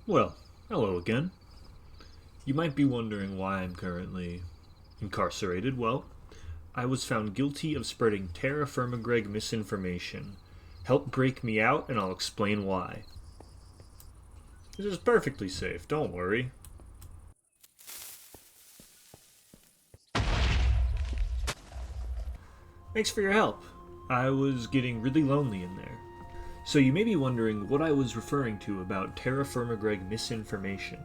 Well, hello again. You might be wondering why I'm currently incarcerated. Well, I was found guilty of spreading TerraFirmaGreg misinformation. Help break me out and I'll explain why. This is perfectly safe, don't worry. Thanks for your help. I was getting really lonely in there. So you may be wondering what I was referring to about TerraFirmaGreg misinformation.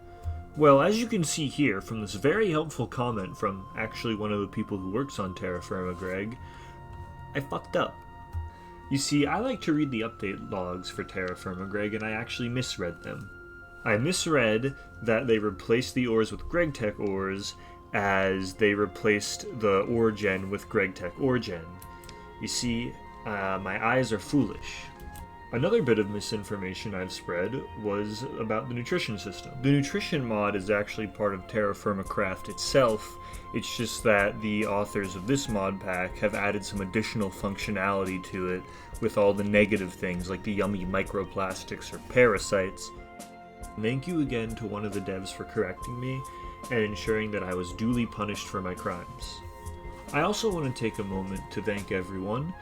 Well, as you can see here from this very helpful comment from actually one of the people who works on TerraFirmaGreg, I fucked up. You see, I like to read the update logs for TerraFirmaGreg and I actually misread them. I misread that they replaced the ores with GregTech ores as they replaced the ore gen with GregTech ore gen. You see, my eyes are foolish. Another bit of misinformation I've spread was about the nutrition system. The nutrition mod is actually part of TerraFirmaCraft itself. It's just that the authors of this mod pack have added some additional functionality to it with all the negative things like the yummy microplastics or parasites. Thank you again to one of the devs for correcting me and ensuring that I was duly punished for my crimes. I also want to take a moment to thank everyone.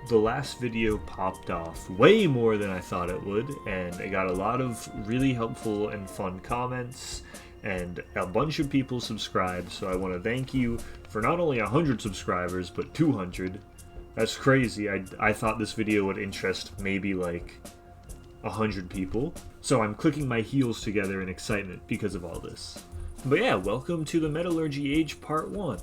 The last video popped off way more than I thought it would, and it got a lot of really helpful and fun comments, and a bunch of people subscribed, so I want to thank you for not only 100 subscribers, but 200. That's crazy. I thought this video would interest maybe like 100 people, so I'm clicking my heels together in excitement because of all this. But yeah, welcome to the Metallurgy Age Part 1.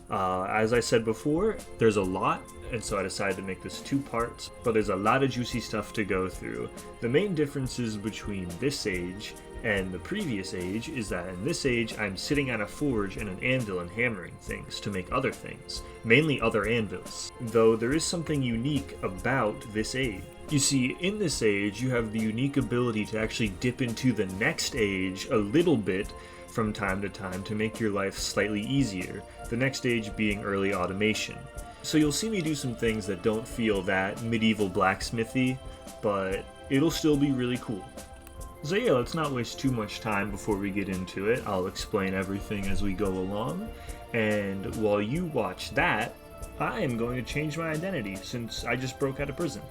As I said before, there's a lot, and so I decided to make this 2 parts, but there's a lot of juicy stuff to go through. The main differences between this age and the previous age is that in this age, I'm sitting at a forge and an anvil and hammering things to make other things, mainly other anvils, though there is something unique about this age. You see, in this age, you have the unique ability to actually dip into the next age a little bit from time to time to make your life slightly easier, the next stage being early automation. So you'll see me do some things that don't feel that medieval blacksmithy, but it'll still be really cool. So yeah, let's not waste too much time before we get into it. I'll explain everything as we go along, and while you watch that, I am going to change my identity since I just broke out of prison.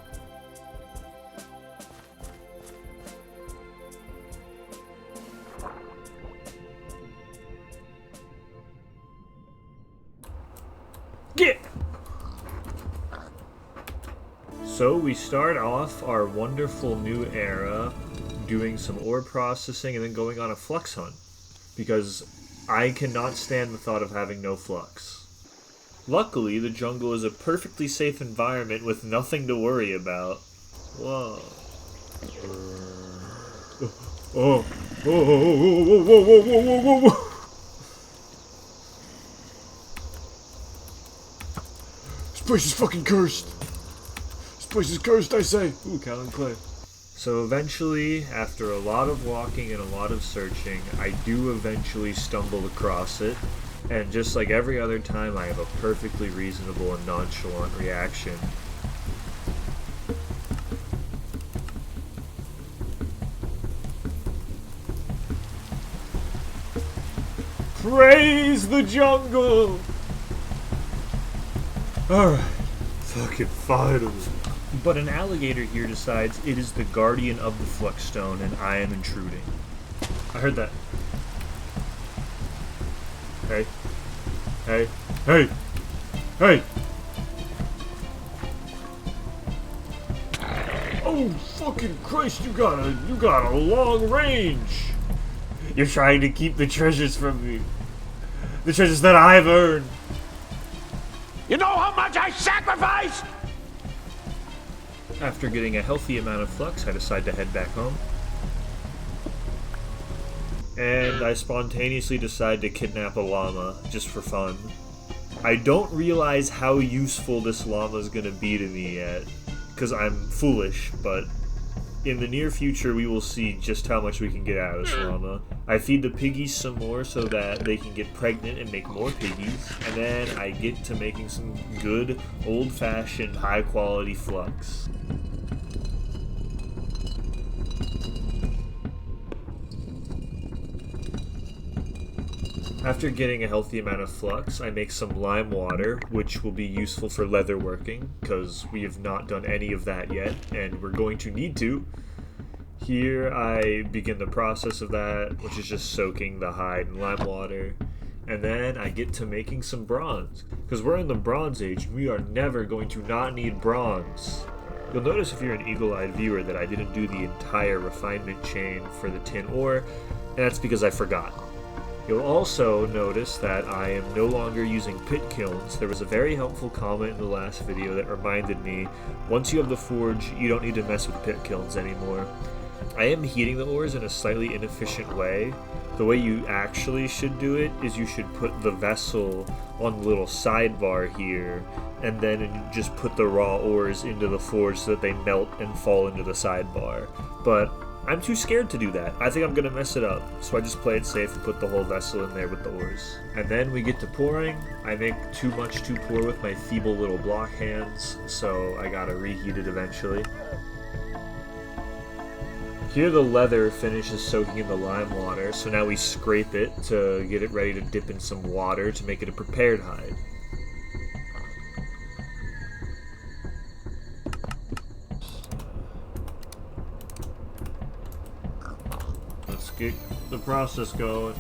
Get! So we start off our wonderful new era doing some ore processing and then going on a flux hunt, because I cannot stand the thought of having no flux. Luckily, the jungle is a perfectly safe environment with nothing to worry about. Whoa. Oh. Whoa. This place is fucking cursed. This place is cursed, I say. Ooh, Callan Clay. So eventually, after a lot of walking and a lot of searching, I do eventually stumble across it. And just like every other time, I have a perfectly reasonable and nonchalant reaction. Praise the jungle! Alright, fucking finally. But an alligator here decides it is the guardian of the flux stone and I am intruding. I heard that. Hey. Hey. Hey! Hey! Oh, fucking Christ, you got a long range! You're trying to keep the treasures from me. The treasures that I've earned. You know how much I sacrificed? After getting a healthy amount of flux, I decide to head back home. And I spontaneously decide to kidnap a llama, just for fun. I don't realize how useful this llama is gonna be to me yet, because I'm foolish, but in the near future we will see just how much we can get out of this llama. I feed the piggies some more so that they can get pregnant and make more piggies, and then I get to making some good, old-fashioned, high-quality flux. After getting a healthy amount of flux, I make some lime water, which will be useful for leather working, because we have not done any of that yet, and we're going to need to. Here I begin the process of that, which is just soaking the hide in lime water. And then I get to making some bronze, because we're in the Bronze Age and we are never going to not need bronze. You'll notice if you're an eagle-eyed viewer that I didn't do the entire refinement chain for the tin ore, and that's because I forgot. You'll also notice that I am no longer using pit kilns. There was a very helpful comment in the last video that reminded me, once you have the forge, you don't need to mess with pit kilns anymore. I am heating the ores in a slightly inefficient way. The way you actually should do it is you should put the vessel on the little sidebar here, and then just put the raw ores into the forge so that they melt and fall into the sidebar. But I'm too scared to do that. I think I'm gonna mess it up, so I just play it safe and put the whole vessel in there with the ores. And then we get to pouring. I make too much to pour with my feeble little block hands, so I gotta reheat it eventually. Here the leather finishes soaking in the lime water, so now we scrape it to get it ready to dip in some water to make it a prepared hide. Let's get the process going.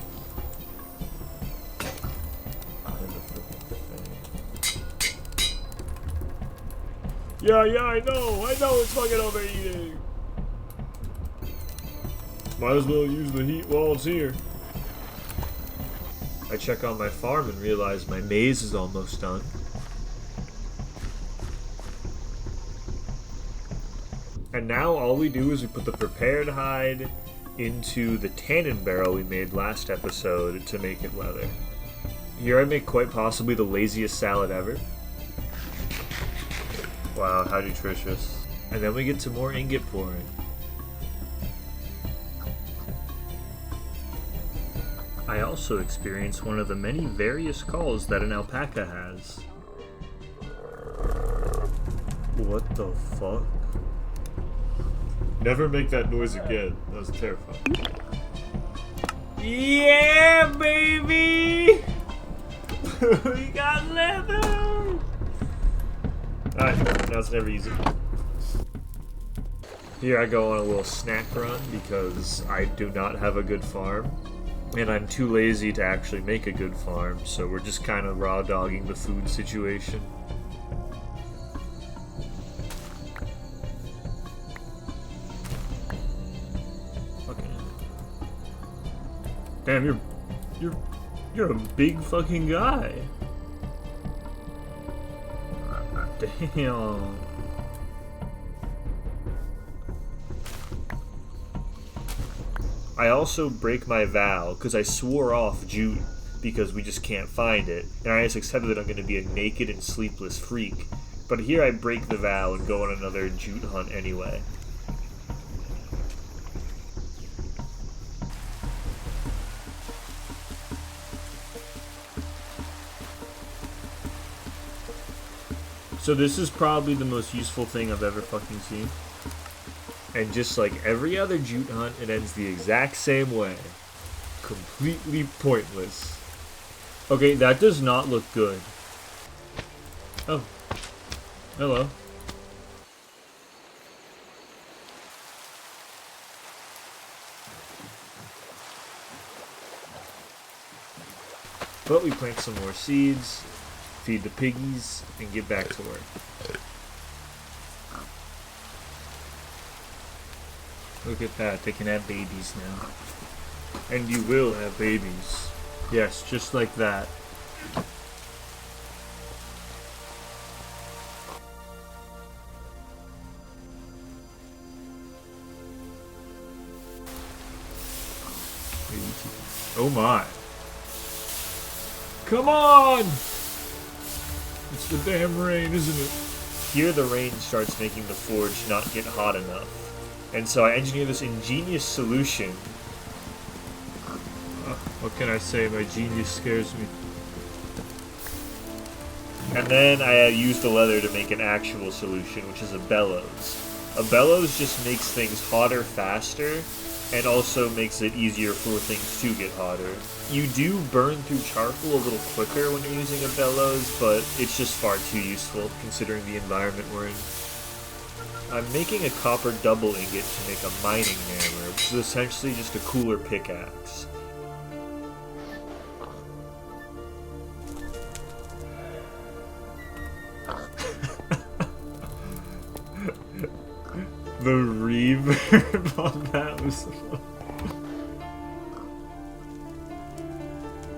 Yeah, I know it's fucking overheating. Might as well use the heat while it's here. I check on my farm and realize my maize is almost done. And now all we do is we put the prepared hide into the tannin barrel we made last episode to make it leather. Here I make quite possibly the laziest salad ever. Wow, how nutritious. And then we get to more ingot pouring. I also experience one of the many various calls that an alpaca has. What the fuck? Never make that noise again. That was terrifying. Yeah, baby! We got leather! Alright, now let's never use it. Here I go on a little snack run because I do not have a good farm. And I'm too lazy to actually make a good farm, so we're just kind of raw dogging the food situation. Okay. Damn, you're a big fucking guy. Damn. I also break my vow, because I swore off jute because we just can't find it, and I just accepted that I'm going to be a naked and sleepless freak. But here I break the vow and go on another jute hunt anyway. So this is probably the most useful thing I've ever fucking seen. And just like every other jute hunt, it ends the exact same way. Completely pointless. Okay, that does not look good. Oh. Hello. But we plant some more seeds, feed the piggies, and get back to work. Look at that, they can have babies now. And you will have babies. Yes, just like that. Oh my. Come on! It's the damn rain, isn't it? Here the rain starts making the forge not get hot enough. And so I engineer this ingenious solution. What can I say? My genius scares me. And then I use the leather to make an actual solution, which is a bellows. A bellows just makes things hotter faster, and also makes it easier for things to get hotter. You do burn through charcoal a little quicker when you're using a bellows, but it's just far too useful considering the environment we're in. I'm making a copper double ingot to make a mining hammer, which is essentially just a cooler pickaxe. The reverb on that was...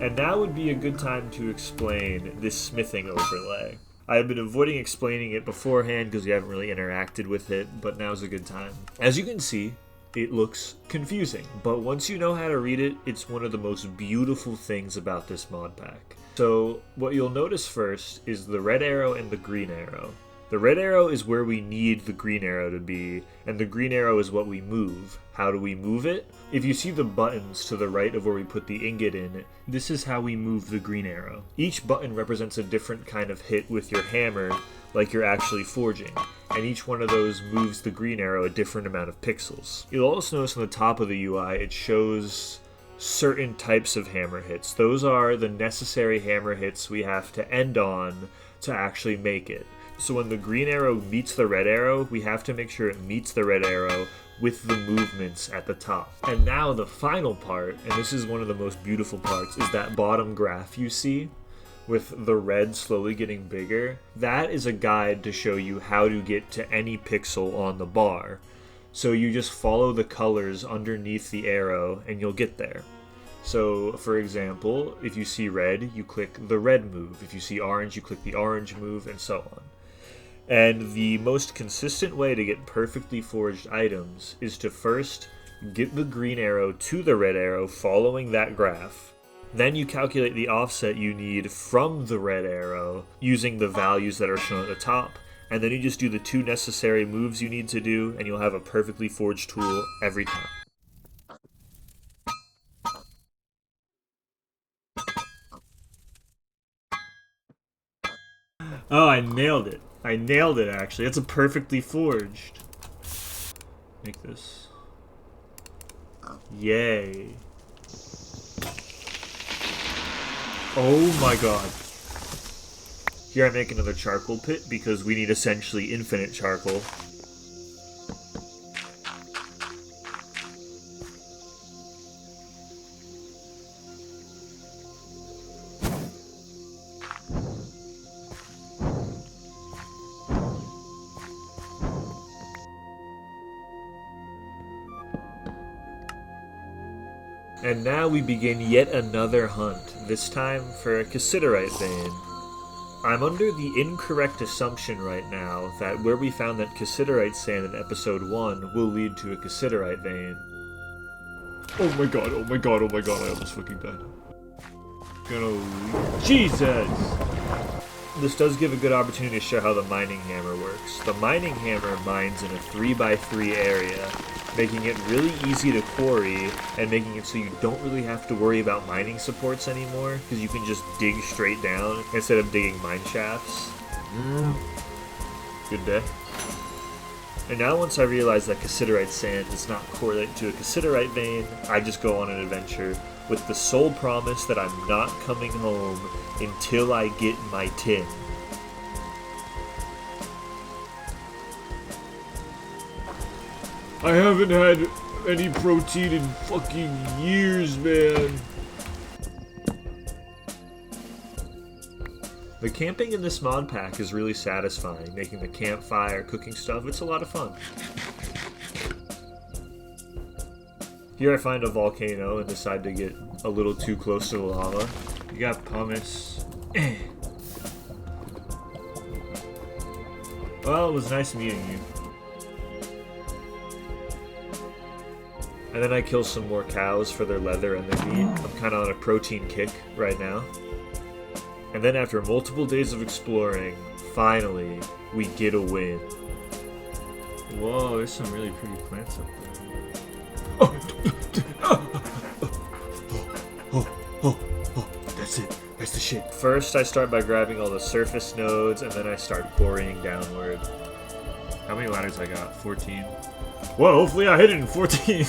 And now would be a good time to explain this smithing overlay. I have been avoiding explaining it beforehand because we haven't really interacted with it, but now's a good time. As you can see, it looks confusing, but once you know how to read it, it's one of the most beautiful things about this mod pack. So what you'll notice first is the red arrow and the green arrow. The red arrow is where we need the green arrow to be, and the green arrow is what we move. How do we move it? If you see the buttons to the right of where we put the ingot in, this is how we move the green arrow. Each button represents a different kind of hit with your hammer, like you're actually forging, and each one of those moves the green arrow a different amount of pixels. You'll also notice on the top of the UI it shows certain types of hammer hits. Those are the necessary hammer hits we have to end on to actually make it. So when the green arrow meets the red arrow, we have to make sure it meets the red arrow with the movements at the top. And now the final part, and this is one of the most beautiful parts, is that bottom graph you see with the red slowly getting bigger. That is a guide to show you how to get to any pixel on the bar. So you just follow the colors underneath the arrow and you'll get there. So, for example, if you see red, you click the red move. If you see orange, you click the orange move, and so on. And the most consistent way to get perfectly forged items is to first get the green arrow to the red arrow following that graph. Then you calculate the offset you need from the red arrow using the values that are shown at the top. And then you just do the 2 necessary moves you need to do, and you'll have a perfectly forged tool every time. Oh, I nailed it. I nailed it, actually. That's a perfectly forged. Make this. Yay. Oh my god. Here I make another charcoal pit because we need essentially infinite charcoal. And now we begin yet another hunt, this time for a cassiterite vein. I'm under the incorrect assumption right now that where we found that cassiterite sand in episode 1 will lead to a cassiterite vein. Oh my god, oh my god, oh my god, I almost fucking died. Jesus! This does give a good opportunity to show how the mining hammer works. The mining hammer mines in a 3x3 area, making it really easy to quarry and making it so you don't really have to worry about mining supports anymore because you can just dig straight down instead of digging mine shafts. Good day. And now once I realize that cassiterite sand does not correlate to a cassiterite vein, I just go on an adventure with the sole promise that I'm not coming home until I get my tin. I haven't had any protein in fucking years, man. The camping in this mod pack is really satisfying. Making the campfire, cooking stuff, it's a lot of fun. Here I find a volcano and decide to get a little too close to the lava. You got pumice. Well, it was nice meeting you. And then I kill some more cows for their leather and their meat. I'm kind of on a protein kick right now. And then after multiple days of exploring, finally, we get a win. Whoa, there's some really pretty plants up there. That's it. That's the shit. First, I start by grabbing all the surface nodes, and then I start quarrying downward. How many ladders I got? 14. Whoa, hopefully I hit it in 14.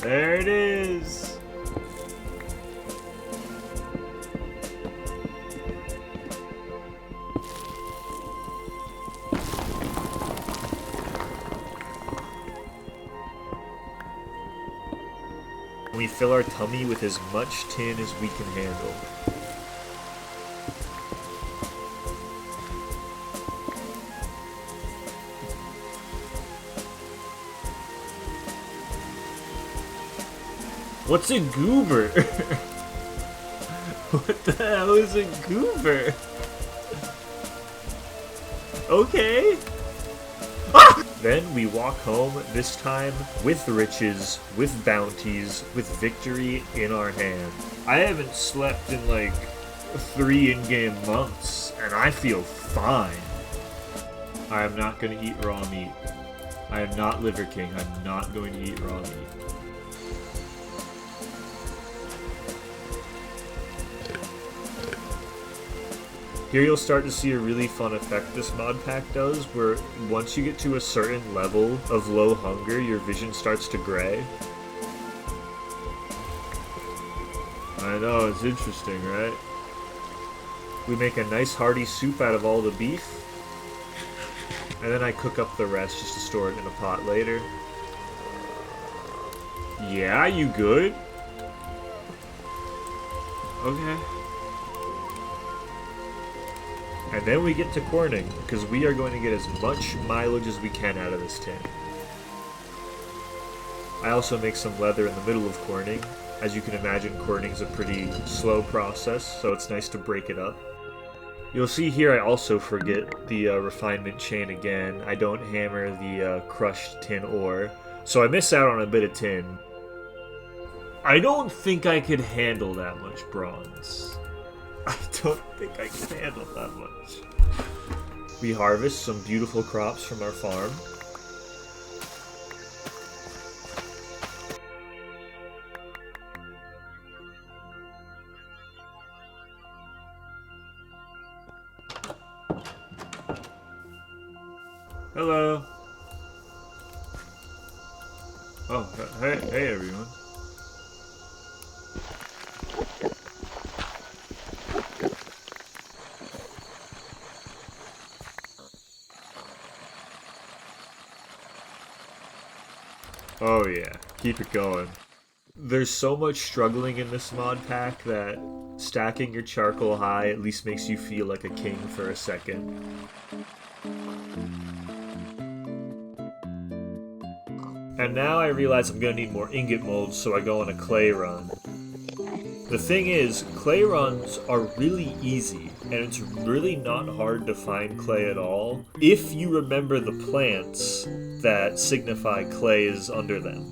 There it is. We fill our tummy with as much tin as we can handle. What's a goober? What the hell is a goober? Okay. Ah! Then we walk home, this time with riches, with bounties, with victory in our hand. I haven't slept in like 3 in-game months, and I feel fine. I am not going to eat raw meat. I am not Liver King. I'm not going to eat raw meat. Here you'll start to see a really fun effect this mod pack does, where once you get to a certain level of low hunger, your vision starts to gray. I know, it's interesting, right? We make a nice hearty soup out of all the beef, and then I cook up the rest just to store it in a pot later. Yeah, you good? Okay. And then we get to corning, because we are going to get as much mileage as we can out of this tin. I also make some leather in the middle of corning. As you can imagine, corning is a pretty slow process, so it's nice to break it up. You'll see here I also forget the refinement chain again. I don't hammer the crushed tin ore, so I miss out on a bit of tin. I don't think I could handle that much bronze. I don't think I can handle that much. We harvest some beautiful crops from our farm. Hello. Oh, hey everyone. Oh yeah, keep it going. There's so much struggling in this mod pack that stacking your charcoal high at least makes you feel like a king for a second. And now I realize I'm gonna need more ingot molds, so I go on a clay run. The thing is, clay runs are really easy, and it's really not hard to find clay at all, if you remember the plants that signify clay is under them.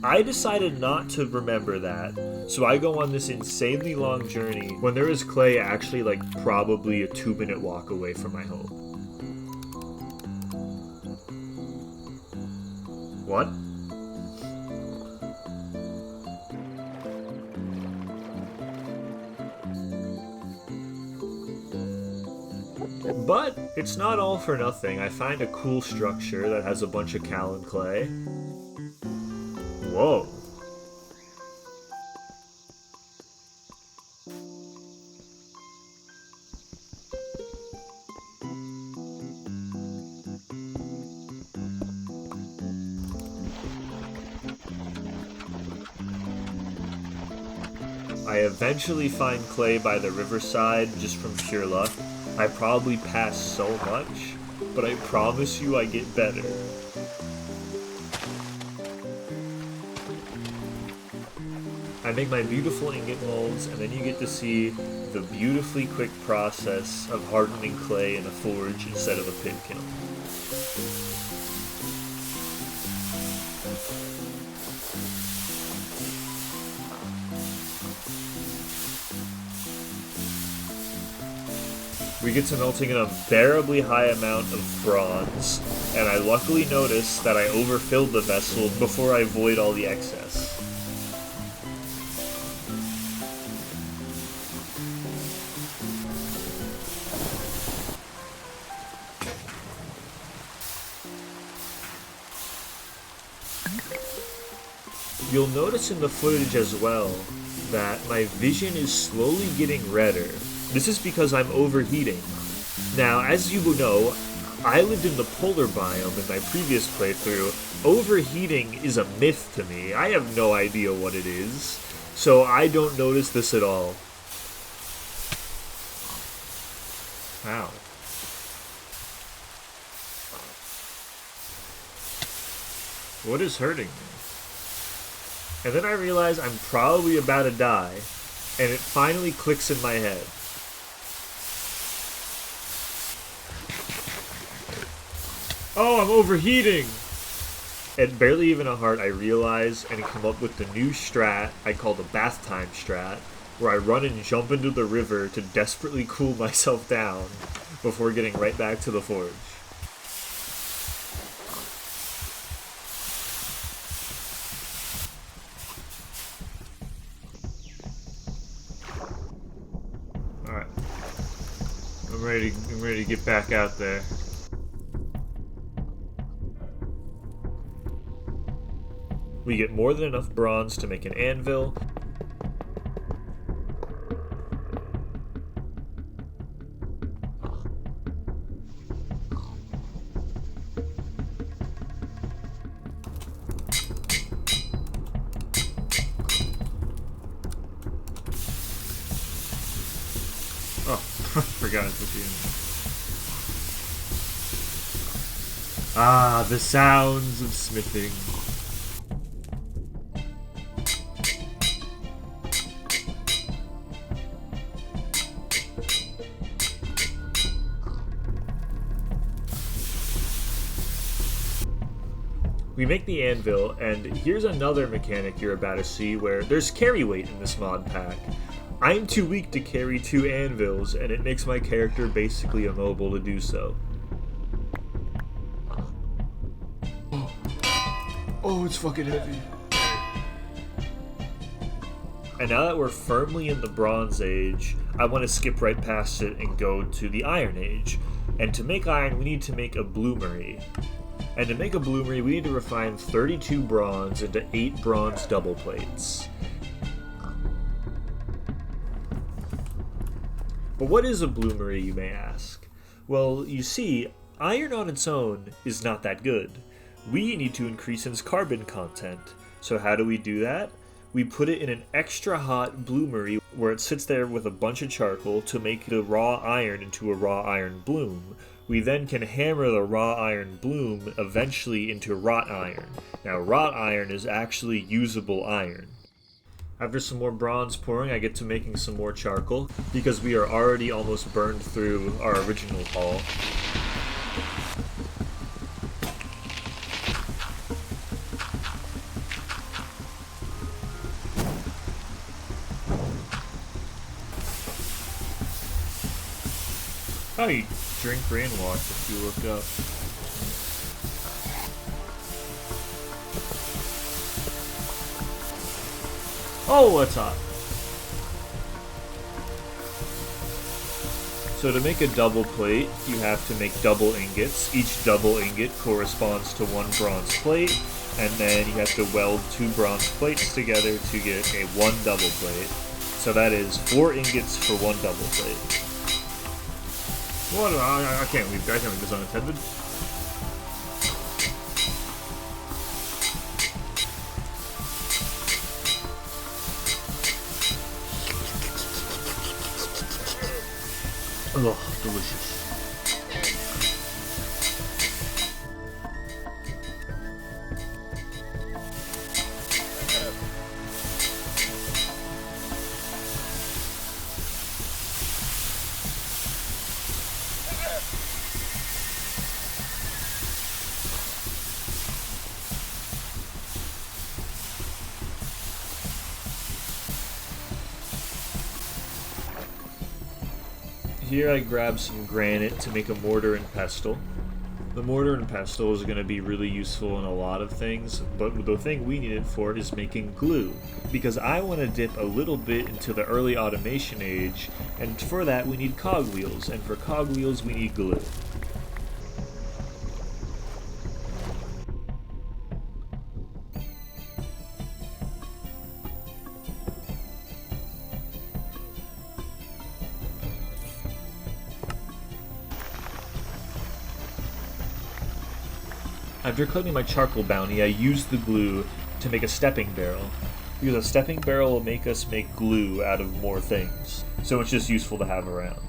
I decided not to remember that, so I go on this insanely long journey when there is clay actually like probably a 2-minute walk away from my home. What? But it's not all for nothing. I find a cool structure that has a bunch of cal and clay. Whoa. I eventually find clay by the riverside just from pure luck. I probably pass so much, but I promise you I get better. I make my beautiful ingot molds, and then you get to see the beautifully quick process of hardening clay in a forge instead of a pit kiln. We get to melting an unbearably high amount of bronze, and I luckily notice that I overfilled the vessel before I void all the excess. You'll notice in the footage as well that my vision is slowly getting redder. This is because I'm overheating. Now, as you will know, I lived in the polar biome in my previous playthrough. Overheating is a myth to me. I have no idea what it is, so I don't notice this at all. Ow. What is hurting me? And then I realize I'm probably about to die, and it finally clicks in my head. Oh, I'm overheating! At barely even a heart, I realize and come up with the new strat I call the bath time strat, where I run and jump into the river to desperately cool myself down before getting right back to the forge. Alright. I'm ready to get back out there. We get more than enough bronze to make an anvil. Oh, forgot to put you in. Ah, the sounds of smithing. We make the anvil, and here's another mechanic you're about to see where there's carry weight in this mod pack. I'm too weak to carry 2 anvils, and it makes my character basically immobile to do so. Oh, it's fucking heavy. And now that we're firmly in the Bronze Age, I want to skip right past it and go to the Iron Age. And to make iron, we need to make a bloomery. And to make a bloomery, we need to refine 32 bronze into 8 bronze double plates. But what is a bloomery, you may ask? Well, you see, iron on its own is not that good. We need to increase its carbon content. So how do we do that? We put it in an extra hot bloomery where it sits there with a bunch of charcoal to make the raw iron into a raw iron bloom. We then can hammer the raw iron bloom eventually into wrought iron. Now, wrought iron is actually usable iron. After some more bronze pouring, I get to making some more charcoal, because we are already almost burned through our original haul. Oh, you drink rainwater if you look up. Oh, what's hot? So to make a double plate, you have to make double ingots. Each double ingot corresponds to 1 bronze plate, and then you have to weld 2 bronze plates together to get a 1 double plate. So that is 4 ingots for 1 double plate. What? I can't leave this unattended. Oh, delicious. Here I grab some granite to make a mortar and pestle. The mortar and pestle is going to be really useful in a lot of things, but the thing we need it for is making glue, because I want to dip a little bit into the early automation age, and for that we need cogwheels, and for cogwheels we need glue. After collecting my charcoal bounty, I used the glue to make a stepping barrel, because a stepping barrel will make us make glue out of more things, so it's just useful to have around.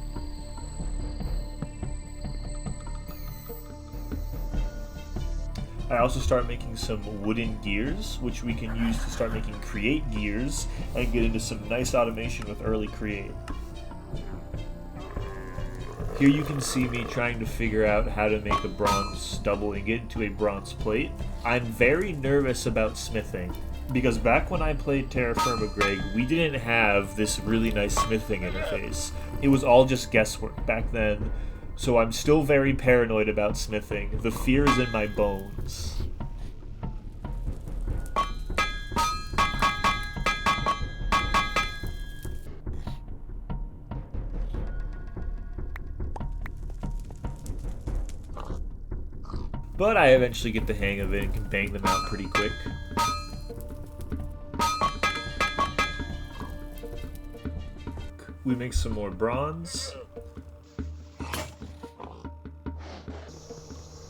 I also start making some wooden gears, which we can use to start making create gears and get into some nice automation with early create. Here you can see me trying to figure out how to make a bronze stubble and get into a bronze plate. I'm very nervous about smithing, because back when I played TerraFirmaGreg, we didn't have this really nice smithing interface. It was all just guesswork back then. So I'm still very paranoid about smithing. The fear is in my bones. But I eventually get the hang of it and can bang them out pretty quick. We make some more bronze.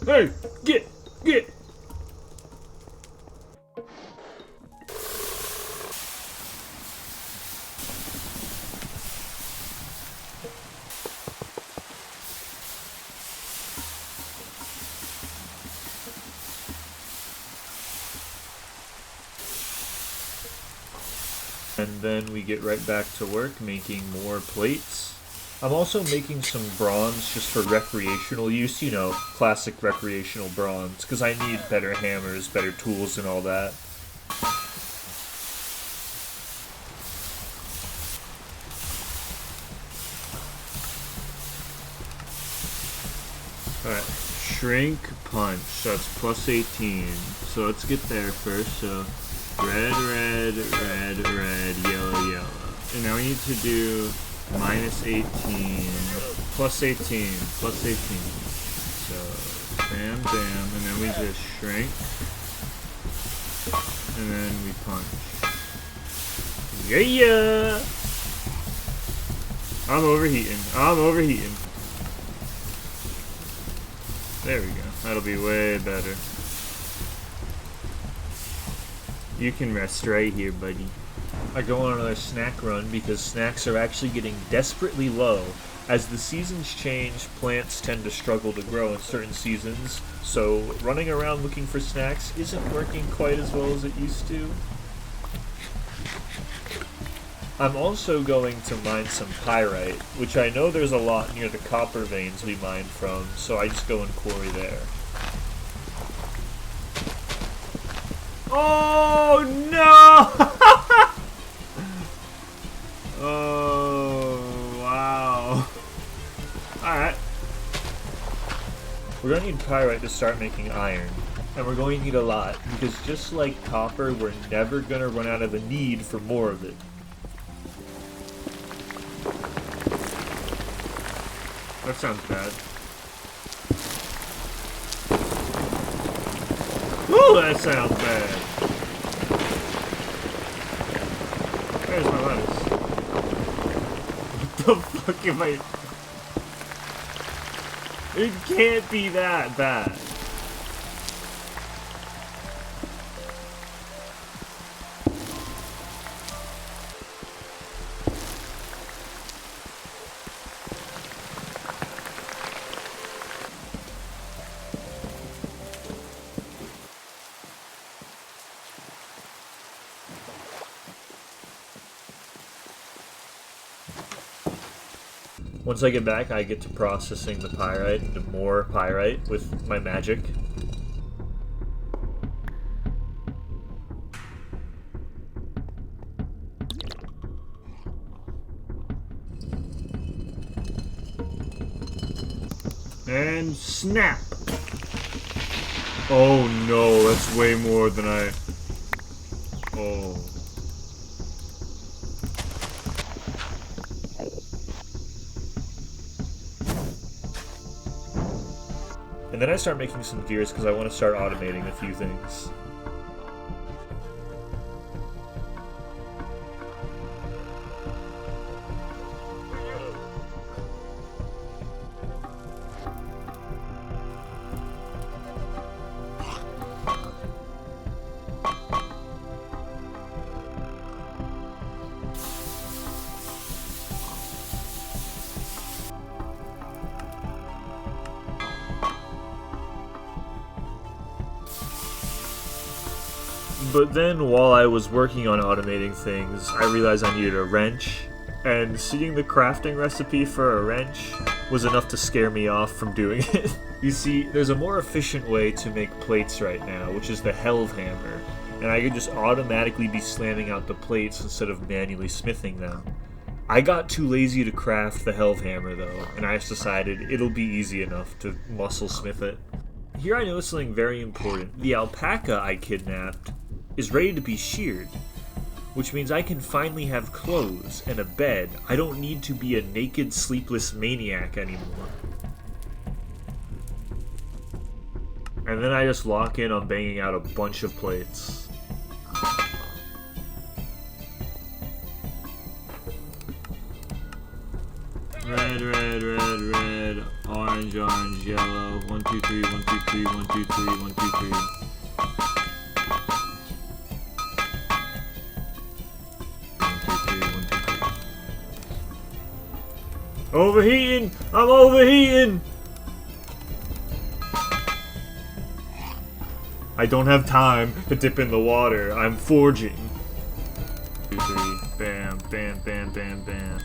Hey, get! And then we get right back to work making more plates. I'm also making some bronze just for recreational use, you know, classic recreational bronze, because I need better hammers, better tools, and all that. Alright, shrink punch, so that's plus 18. So let's get there first, so red, red, red, red, yellow, yellow. And now we need to do minus 18, plus 18, plus 18. So, bam, bam, and then we just shrink, and then we punch. Yeah! I'm overheating. There we go. That'll be way better. You can rest right here, buddy. I go on another snack run because snacks are actually getting desperately low. As the seasons change, plants tend to struggle to grow in certain seasons, so running around looking for snacks isn't working quite as well as it used to. I'm also going to mine some pyrite, which I know there's a lot near the copper veins we mine from, so I just go and quarry there. Oh no! Oh, wow. Alright. We're going to need pyrite to start making iron. And we're going to need a lot, because just like copper, we're never going to run out of the need for more of it. That sounds bad. Ooh, that sounds bad. There's my lettuce. What the fuck am I... It can't be that bad. Once I get back, I get to processing the pyrite into more pyrite with my magic. And snap! Oh no, that's way more than I... Oh... And then I start making some gears because I want to start automating a few things. But then while I was working on automating things, I realized I needed a wrench, and seeing the crafting recipe for a wrench was enough to scare me off from doing it. You see, there's a more efficient way to make plates right now, which is the helve hammer, and I could just automatically be slamming out the plates instead of manually smithing them. I got too lazy to craft the helve hammer though, and I just decided it'll be easy enough to muscle smith it. Here I noticed something very important. The alpaca I kidnapped is ready to be sheared, which means I can finally have clothes and a bed. I don't need to be a naked, sleepless maniac anymore. And then I just lock in on banging out a bunch of plates. Red, red, red, red, orange, orange, yellow. 1, 2, 3, 1, 2, 3, 1, 2, 3, 1, 2, 3. Overheating! I'm overheating! I don't have time to dip in the water. I'm forging. 2, 3, bam, bam, bam, bam, bam.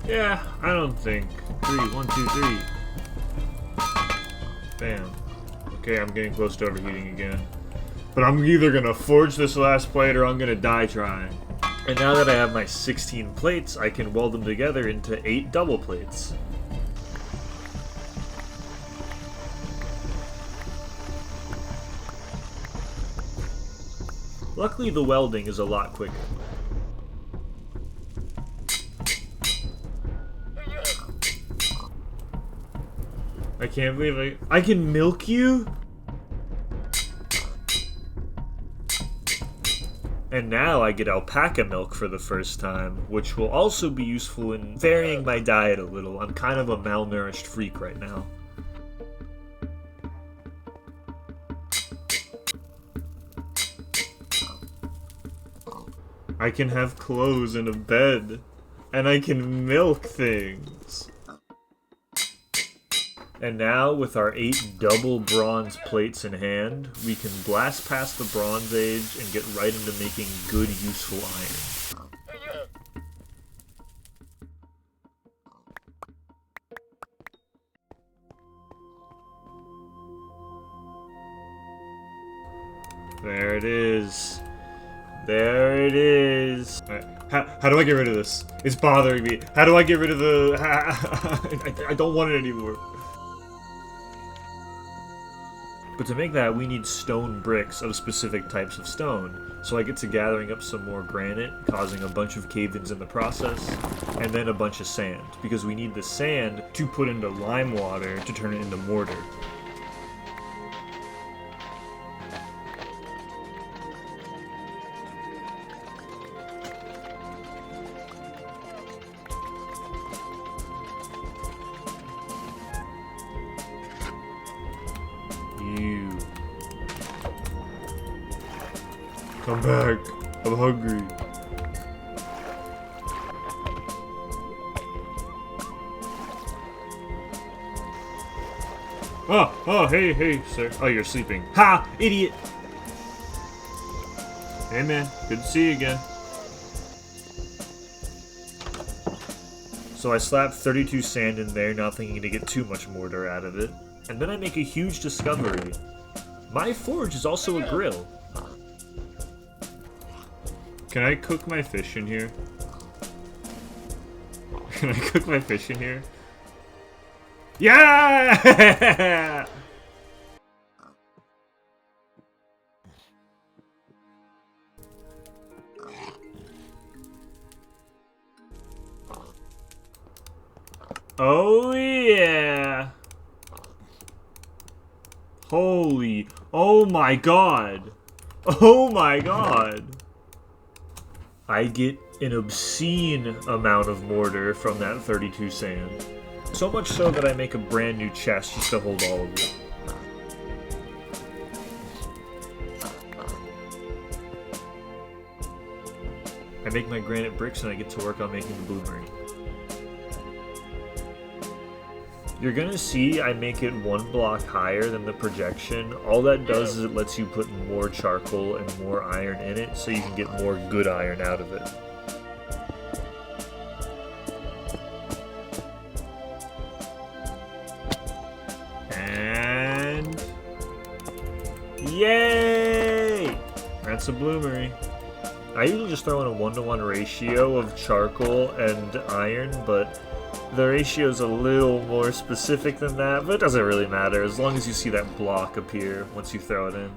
Yeah, I don't think. 3, 1, 2, 3. Bam. Okay, I'm getting close to overheating again. But I'm either gonna forge this last plate or I'm gonna die trying. And now that I have my 16 plates, I can weld them together into 8 double plates. Luckily, the welding is a lot quicker. I can't believe I can milk you? And now I get alpaca milk for the first time, which will also be useful in varying my diet a little. I'm kind of a malnourished freak right now. I can have clothes and a bed, and I can milk things. And now, with our 8 double bronze plates in hand, we can blast past the Bronze Age and get right into making good, useful iron. There it is. There it is. How do I get rid of this? It's bothering me. How do I get rid of the... I don't want it anymore. But to make that, we need stone bricks of specific types of stone. So I get to gathering up some more granite, causing a bunch of cave-ins in the process, and then a bunch of sand, because we need the sand to put into lime water to turn it into mortar. You. Come back. I'm hungry. Oh, hey, sir. Oh, you're sleeping. Ha! Idiot! Hey, man. Good to see you again. So I slapped 32 sand in there, not thinking to get too much mortar out of it. And then I make a huge discovery. My forge is also a grill. Can I cook my fish in here? Can I cook my fish in here? Yeah! Oh yeah! Holy, oh my god! Oh my god! I get an obscene amount of mortar from that 32 sand. So much so that I make a brand new chest just to hold all of it. I make my granite bricks and I get to work on making the blue marine. You're gonna see I make it 1 block higher than the projection. All that does is it lets you put more charcoal and more iron in it so you can get more good iron out of it. And... yay! That's a bloomery. I usually just throw in a 1-to-1 ratio of charcoal and iron, but the ratio is a little more specific than that, but it doesn't really matter as long as you see that block appear once you throw it in.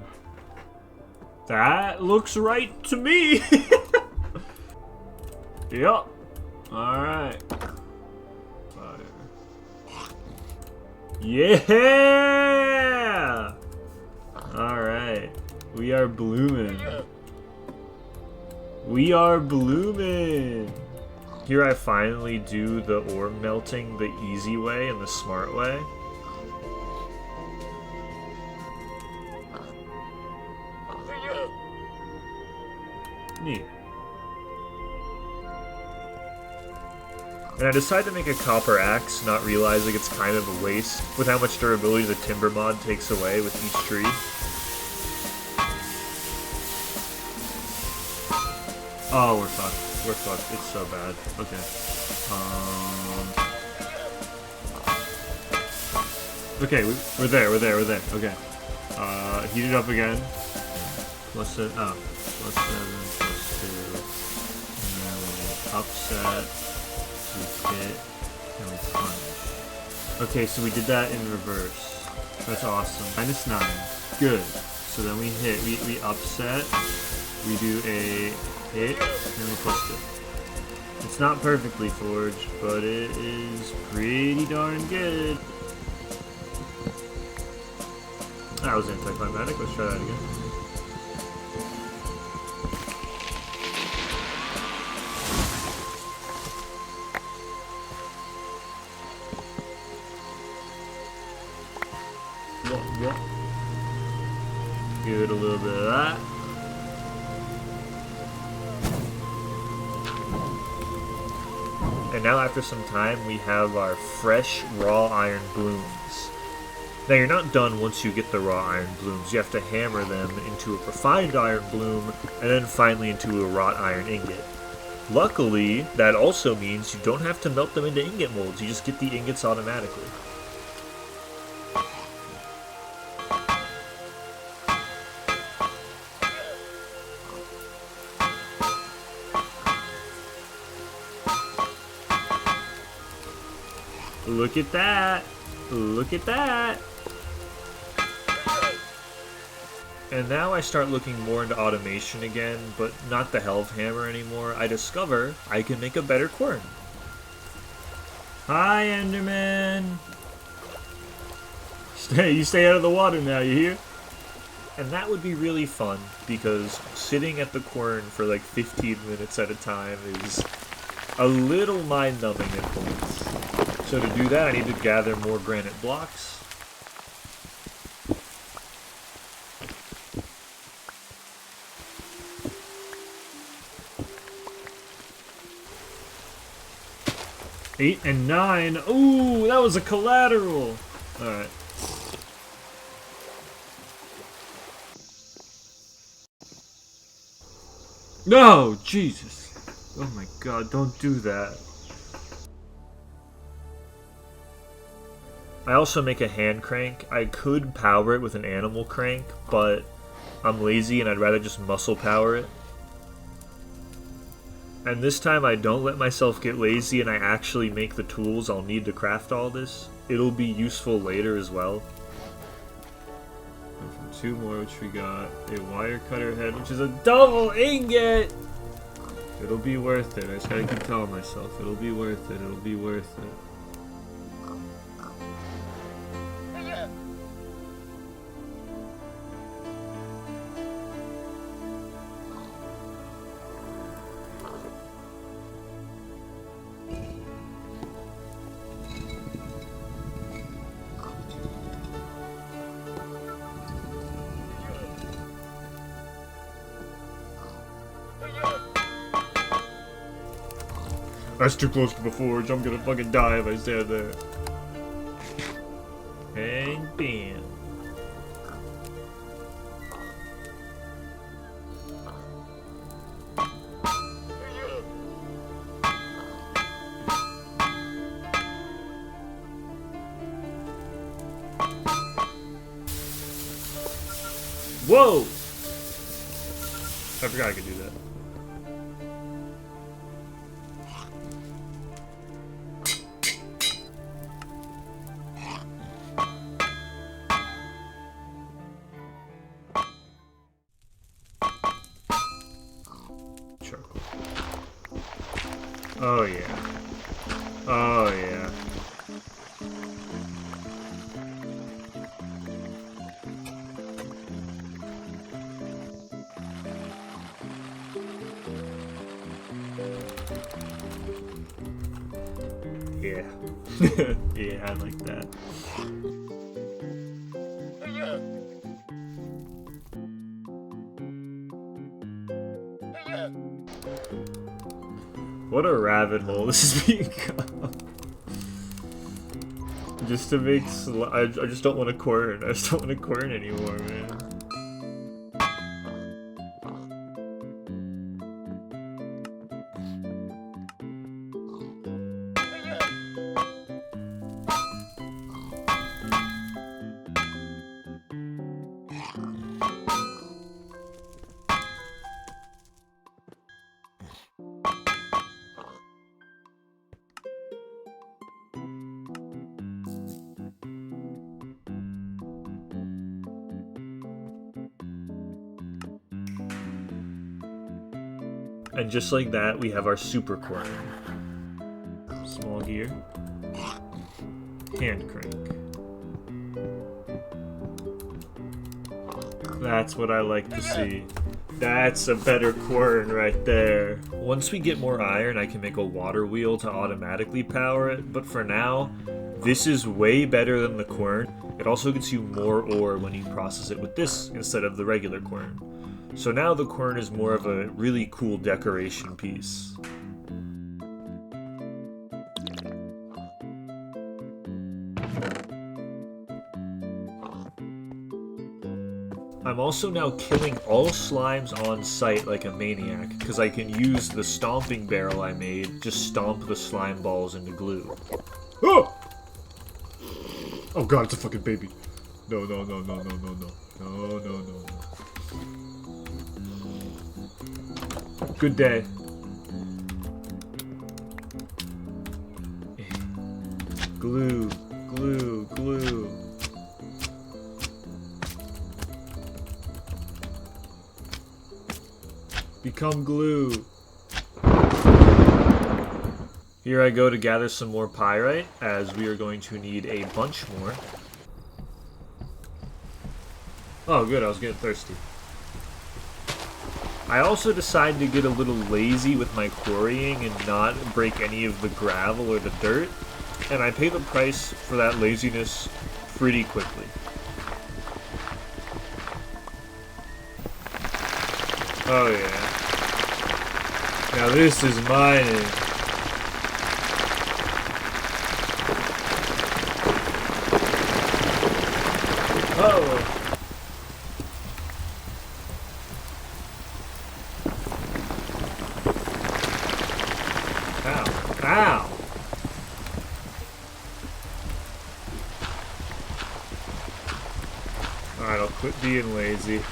That looks right to me! Yep. Alright. Yeah! Alright. We are blooming. We are blooming! Here I finally do the ore melting the easy way and the smart way. Neat. And I decided to make a copper axe, not realizing it's kind of a waste with how much durability the timber mod takes away with each tree. Oh, we're fucked. We're fucked. It's so bad. Okay. Okay, we're there. Okay. Heat it up again. Plus it. Oh. Plus 7, plus 2. And then we upset. We hit. And we punish. Okay, so we did that in reverse. That's awesome. -9. Good. So then we hit. We upset. We do a hit, and we twist it. It's not perfectly forged, but it is pretty darn good. That was anticlimactic. Let's try that again. What? Give it a little bit of that. And now after some time, we have our fresh raw iron blooms. Now you're not done once you get the raw iron blooms. You have to hammer them into a refined iron bloom, and then finally into a wrought iron ingot. Luckily, that also means you don't have to melt them into ingot molds. You just get the ingots automatically. Look at that! Look at that! And now I start looking more into automation again, but not the Helve Hammer anymore. I discover I can make a better quern. Hi, Enderman! You stay out of the water now, you hear? And that would be really fun, because sitting at the quern for like 15 minutes at a time is a little mind-numbing at points. So to do that, I need to gather more granite blocks. Eight and 9. Ooh, that was a collateral. All right. No, Jesus. Oh my God, don't do that. I also make a hand crank. I could power it with an animal crank, but I'm lazy and I'd rather just muscle power it. And this time I don't let myself get lazy and I actually make the tools I'll need to craft all this. It'll be useful later as well. And from 2 more, which we got a wire cutter head, which is a double ingot! It'll be worth it. I just gotta keep telling myself, it'll be worth it, it'll be worth it. That's too close to the forge. I'm gonna fucking die if I stand there. Whoa! I forgot I could do that. Charcoal. Oh yeah. Oh yeah. Yeah. Yeah, I like that. What a rabbit hole this is become. Just to make I just don't want to quern. I just don't want to quern anymore, man. And just like that, we have our super quern. Small gear. Hand crank. That's what I like to see. That's a better quern right there. Once we get more iron, I can make a water wheel to automatically power it, but for now, this is way better than the quern. It also gets you more ore when you process it with this instead of the regular quern. So now the quern is more of a really cool decoration piece. I'm also now killing all slimes on site like a maniac, because I can use the stomping barrel I made, just stomp the slime balls into glue. Oh! Oh god, it's a fucking baby. No, no, no, no, no, no, no. No, no, no, no. Good day. Glue, glue, glue. Become glue. Here I go to gather some more pyrite, as we are going to need a bunch more. Oh good, I was getting thirsty. I also decided to get a little lazy with my quarrying and not break any of the gravel or the dirt, and I pay the price for that laziness pretty quickly. Oh yeah. Now this is mining. Oh! Ow! Alright, I'll quit being lazy.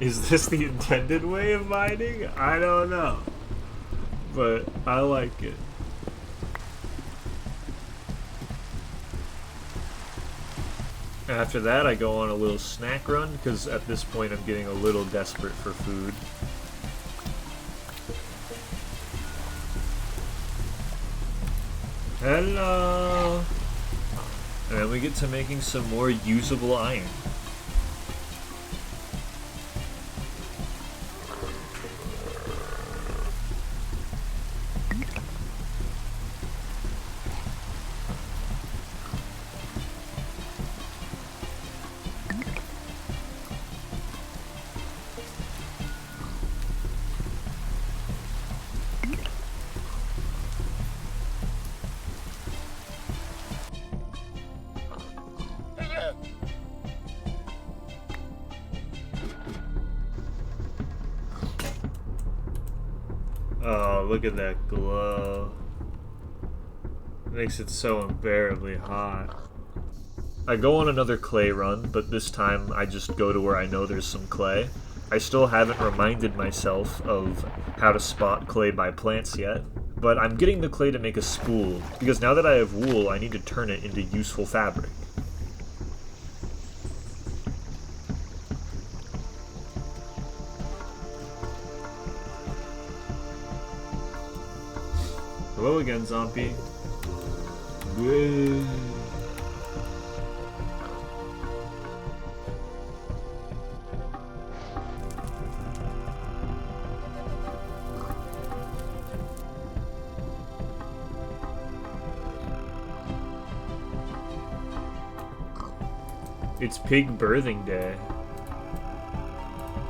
Is this the intended way of mining? I don't know. But I like it. After that, I go on a little snack run, because at this point I'm getting a little desperate for food. Hello! And then we get to making some more usable iron. Oh, look at that glow. It makes it so unbearably hot. I go on another clay run, but this time I just go to where I know there's some clay. I still haven't reminded myself of how to spot clay by plants yet, but I'm getting the clay to make a spool, because now that I have wool, I need to turn it into useful fabric. Hello again, zombie. Whoa. It's pig birthing day.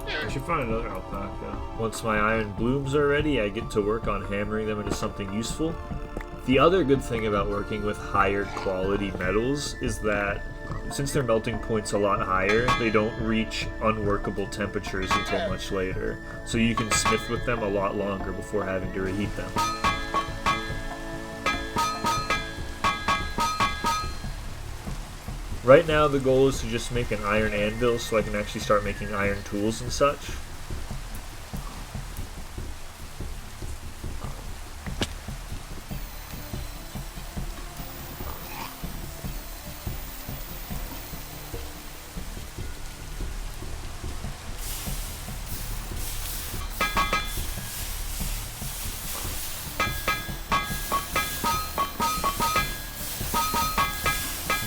I should find another alpaca. Once my iron blooms are ready, I get to work on hammering them into something useful. The other good thing about working with higher quality metals is that since their melting point's a lot higher, they don't reach unworkable temperatures until much later. So you can smith with them a lot longer before having to reheat them. Right now the goal is to just make an iron anvil so I can actually start making iron tools and such.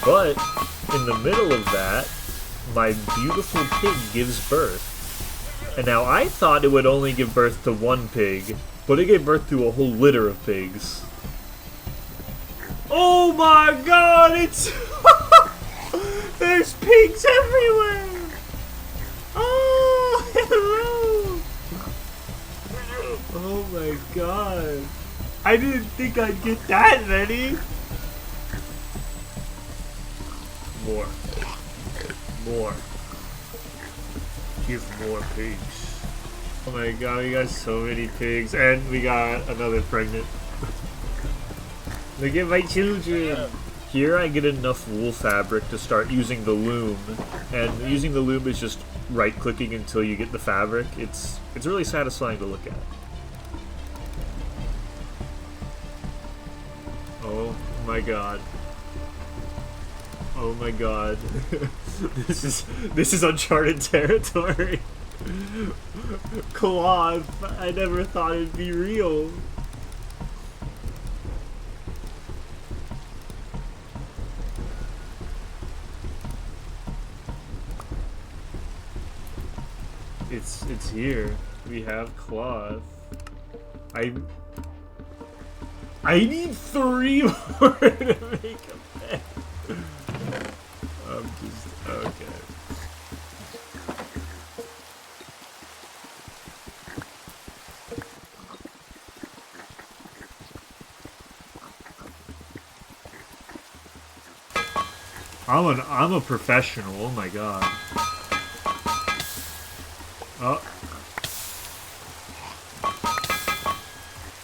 But in the middle of that, my beautiful pig gives birth. And now I thought it would only give birth to one pig, but it gave birth to a whole litter of pigs. Oh my god, it's... There's pigs everywhere! Oh, hello! Oh my god. I didn't think I'd get that many! More. More. Give more pigs. Oh my god, we got so many pigs. And we got another pregnant. Look at my children! Here I get enough wool fabric to start using the loom. And using the loom is just right-clicking until you get the fabric. It's really satisfying to look at. Oh my god. Oh my god. This is uncharted territory. Cloth. I never thought it'd be real. It's here. We have cloth. I need 3 more to make a bed. I'm just okay. I'm a professional. Oh my god. Oh.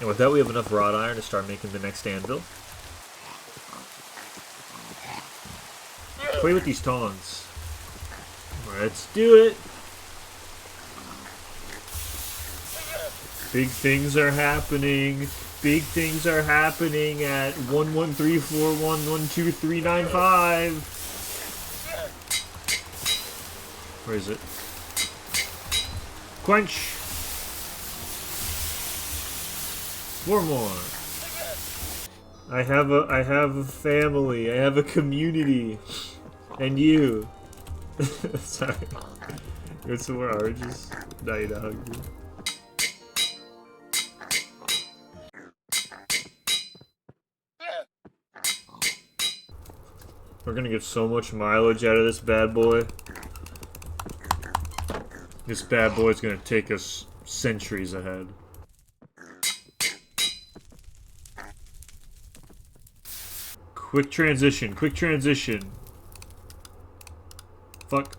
And with that, we have enough wrought iron to start making the next anvil. Play with these tongs. Let's do it. Big things are happening. Big things are happening at 1134112395. Where is it? Quench. 4 more. I have a family. I have a community. And you. Sorry. You want some more oranges? No, you're not hungry. We're gonna get so much mileage out of this bad boy. This bad boy's gonna take us centuries ahead. Quick transition, quick transition. Fuck.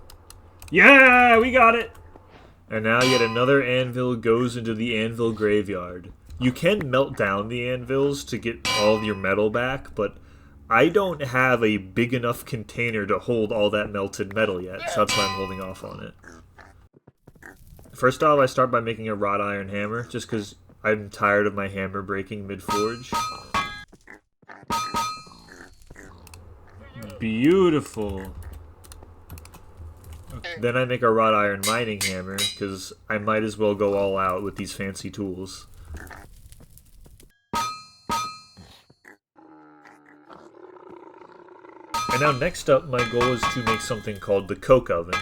Yeah, we got it! And now yet another anvil goes into the anvil graveyard. You can melt down the anvils to get all of your metal back, but I don't have a big enough container to hold all that melted metal yet, so that's why I'm holding off on it. First off, I start by making a wrought iron hammer, just because I'm tired of my hammer breaking mid-forge. Beautiful. Then I make a wrought iron mining hammer, because I might as well go all out with these fancy tools. And now next up, my goal is to make something called the coke oven.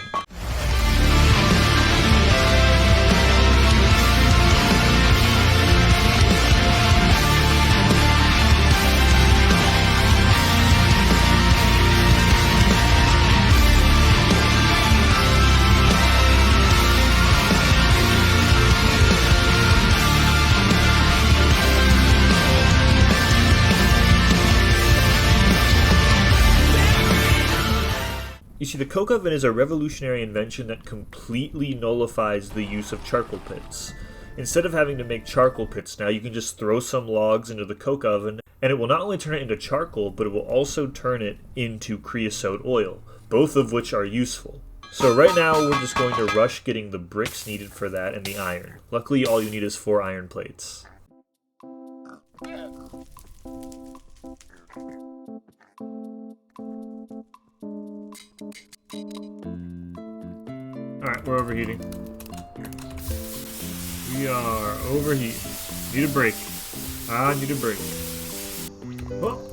You see, the coke oven is a revolutionary invention that completely nullifies the use of charcoal pits. Instead of having to make charcoal pits now, you can just throw some logs into the coke oven, and it will not only turn it into charcoal, but it will also turn it into creosote oil, both of which are useful. So right now, we're just going to rush getting the bricks needed for that and the iron. Luckily, all you need is 4 iron plates. Alright, we're overheating. We are overheating. Need a break. I need a break. Oh.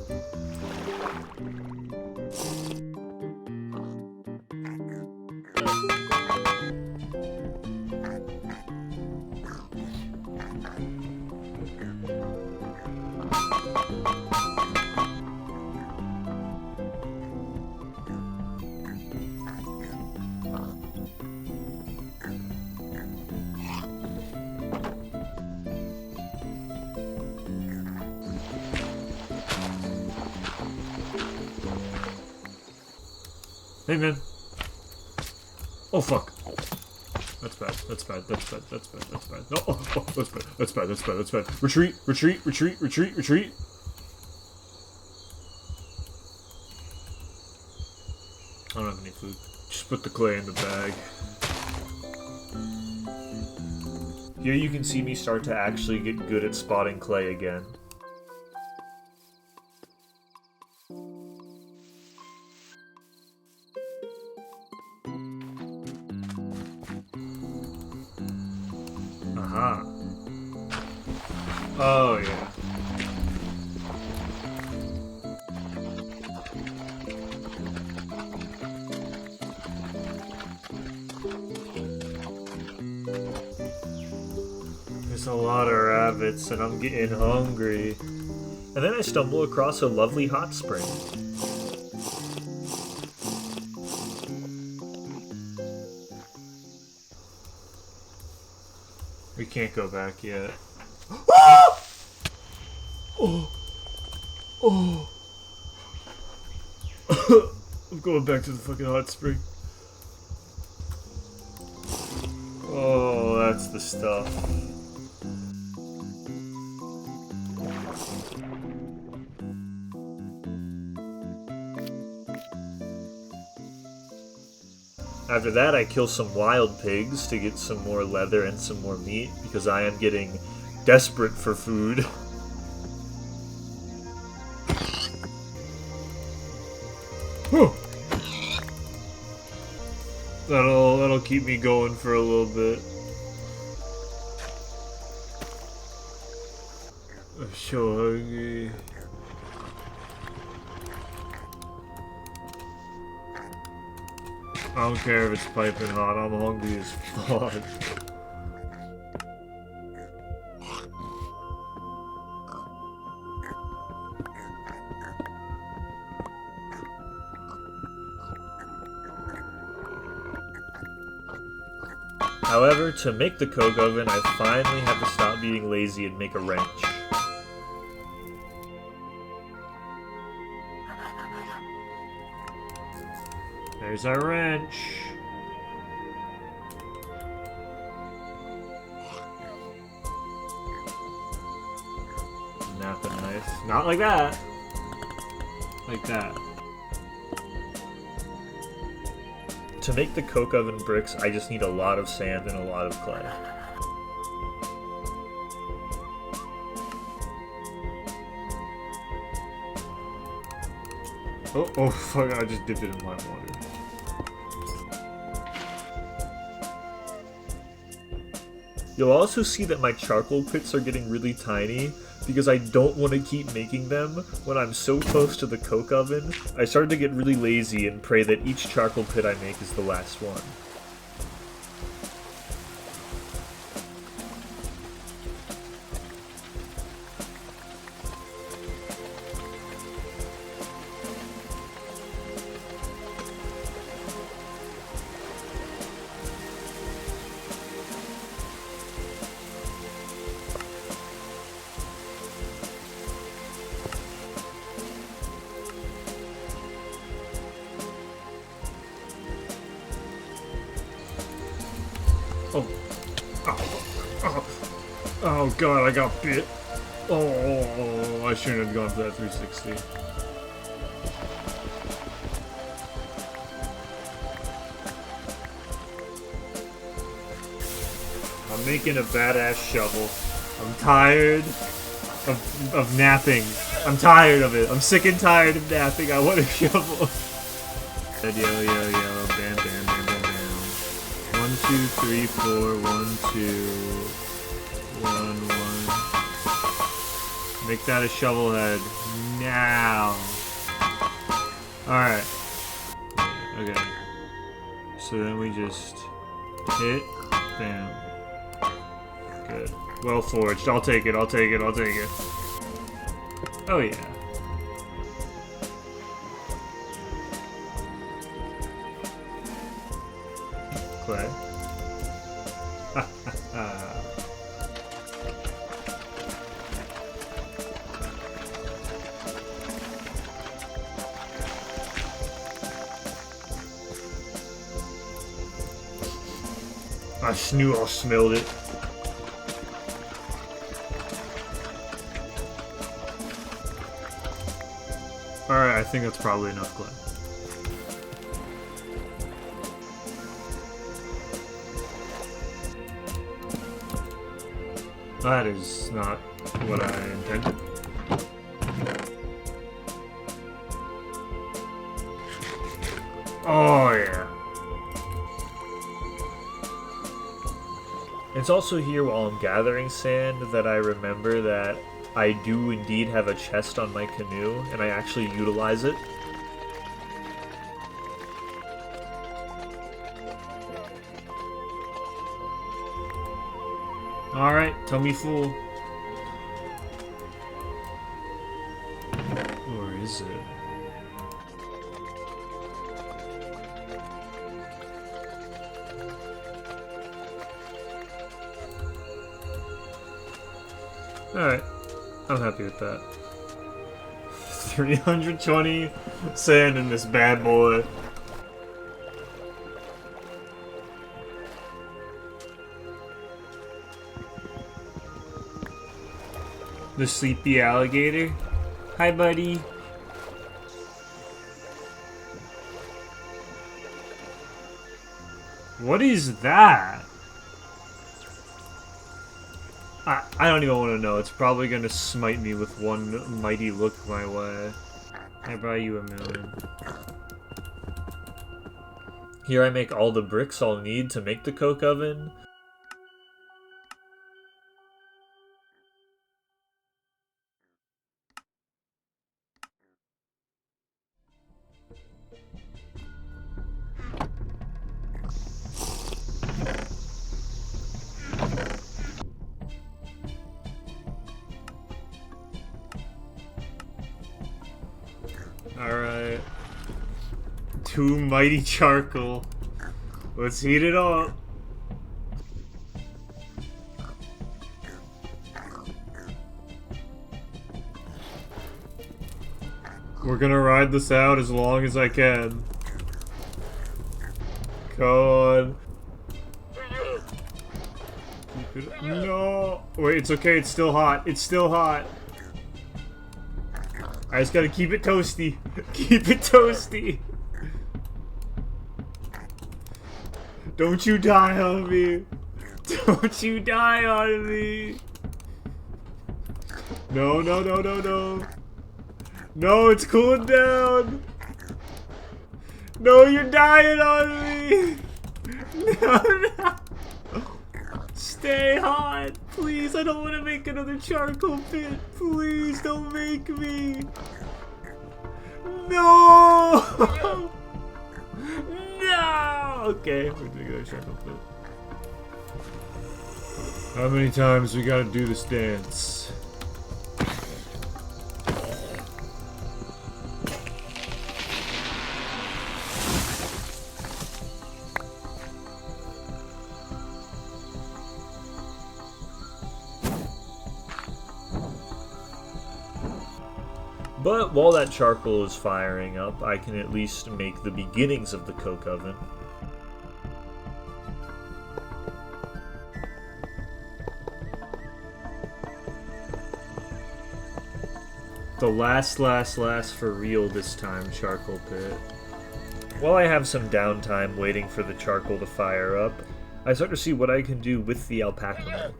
Hey man. Oh fuck. That's bad. That's bad. That's bad. That's bad. That's bad. No. Oh, that's bad. That's bad. That's bad. That's bad. Retreat. Retreat. Retreat. Retreat. Retreat. I don't have any food. Just put the clay in the bag. Here you can see me start to actually get good at spotting clay again. Aha. Oh, yeah. There's a lot of rabbits and I'm getting hungry. And then I stumble across a lovely hot spring. We can't go back yet. Ah! Oh. Oh. I'm going back to the fucking hot spring. Oh, that's the stuff. After that, I kill some wild pigs to get some more leather and some more meat, because I am getting desperate for food. That'll keep me going for a little bit. I'm so hungry. I don't care if it's piping hot, I'm hungry as fuck. However, to make the coke oven, I finally have to stop being lazy and make a wrench. There's our wrench. knife. Not like that. Like that. To make the coke oven bricks, I just need a lot of sand and a lot of clay. Oh fuck, I just dipped it in lime water. You'll also see that my charcoal pits are getting really tiny because I don't want to keep making them when I'm so close to the coke oven. I started to get really lazy and pray that each charcoal pit I make is the last one. Oh god, I got bit. Oh, I shouldn't have gone for that 360. I'm making a badass shovel. I'm tired of napping. I'm tired of it. I'm sick and tired of napping. I want a shovel. Yo, yo, yo, bam, bam, bam, bam, bam. 1, 2, 3, 4, 1, 2... 1, 1. Make that a shovel head. Now. Alright. Okay. So then we just hit. Bam. Good. Well forged. I'll take it, I'll take it, I'll take it. Oh yeah. Clay. I knew I smelled it. Alright, I think that's probably enough clay. That is not what I intended. Oh yeah. It's also here while I'm gathering sand that I remember that I do indeed have a chest on my canoe, and I actually utilize it. Alright, tummy full. Or is it? Alright, I'm happy with that. 320 sand in this bad boy. The sleepy alligator. Hi, buddy. What is that? I don't even want to know. It's probably going to smite me with one mighty look my way. I buy you a million. Here I make all the bricks I'll need to make the coke oven. Alright. 2 mighty charcoal. Let's heat it up. We're gonna ride this out as long as I can. Come on. No! Wait, it's okay, it's still hot. It's still hot. I just gotta keep it toasty. Keep it toasty. Don't you die on me. Don't you die on me. No, no, no, no, no. No, it's cooling down. No, you're dying on me. No, no. Stay hot. Please, I don't want to make another charcoal pit. Please, don't make me. No. No. Okay, we're doing another charcoal pit. How many times we gotta do this dance? But while that charcoal is firing up, I can at least make the beginnings of the coke oven. The last for real this time charcoal pit. While I have some downtime waiting for the charcoal to fire up, I start to see what I can do with the alpaca milk.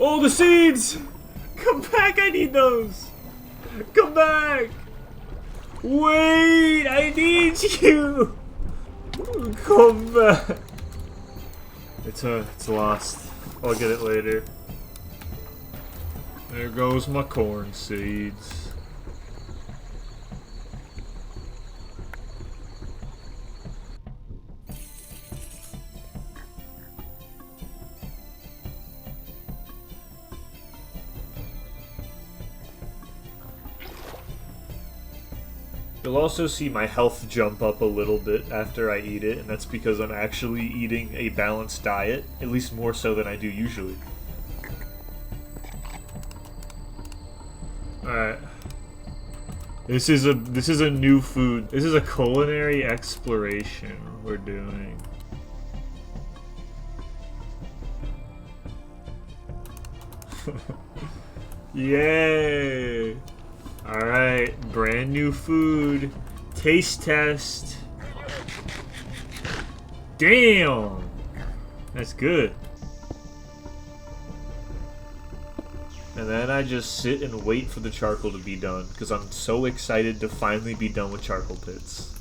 Oh, the seeds! Come back, I need those! Come back! Wait, I need you! Come back! It's lost. I'll get it later. There goes my corn seeds. You'll also see my health jump up a little bit after I eat it, and that's because I'm actually eating a balanced diet, at least more so than I do usually. Alright. This is a new food. This is a culinary exploration we're doing. Yay! Alright, brand new food. Taste test. Damn! That's good. And then I just sit and wait for the charcoal to be done, because I'm so excited to finally be done with charcoal pits.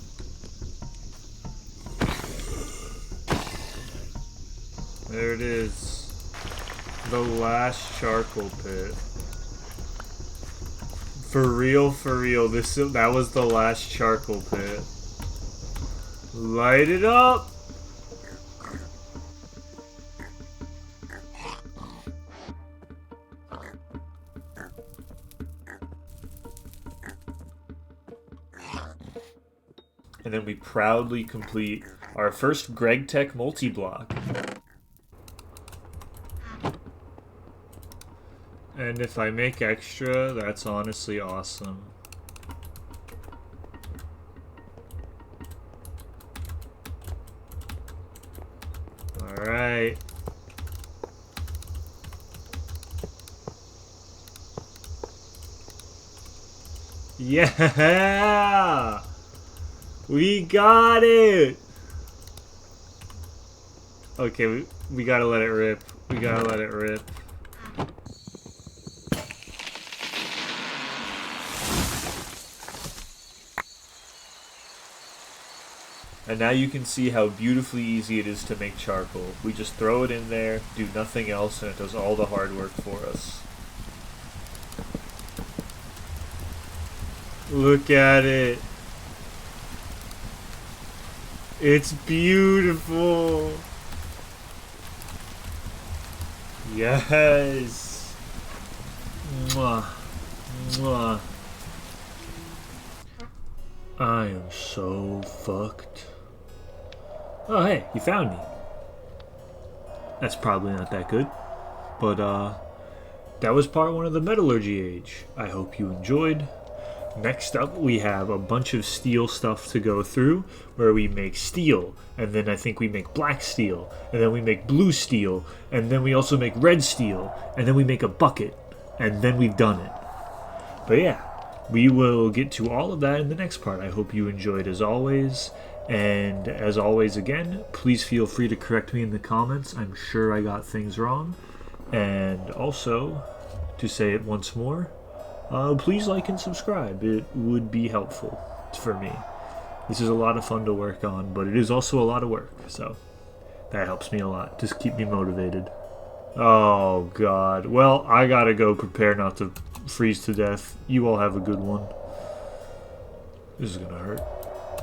There it is. The last charcoal pit. For real, that was the last charcoal pit. Light it up! And then we proudly complete our first Greg Tech multi-block. And if I make extra, that's honestly awesome. Alright. Yeah! We got it! Okay, we gotta let it rip. We gotta let it rip. And now you can see how beautifully easy it is to make charcoal. We just throw it in there, do nothing else, and it does all the hard work for us. Look at it. It's beautiful. Yes. Mwah. Mwah. I am so fucked. Oh, hey, you found me. That's probably not that good. But, that was part 1 of the Metallurgy Age. I hope you enjoyed. Next up, we have a bunch of steel stuff to go through, where we make steel, and then I think we make black steel, and then we make blue steel, and then we also make red steel, and then we make a bucket, and then we've done it. But yeah, we will get to all of that in the next part. I hope you enjoyed as always, and as always again, please feel free to correct me in the comments. I'm sure I got things wrong. And also, to say it once more, please like and subscribe. It would be helpful for me. This is a lot of fun to work on, but it is also a lot of work, so that helps me a lot. Just keep me motivated. Oh god. Well, I gotta go prepare not to freeze to death. You all have a good one. This is gonna hurt.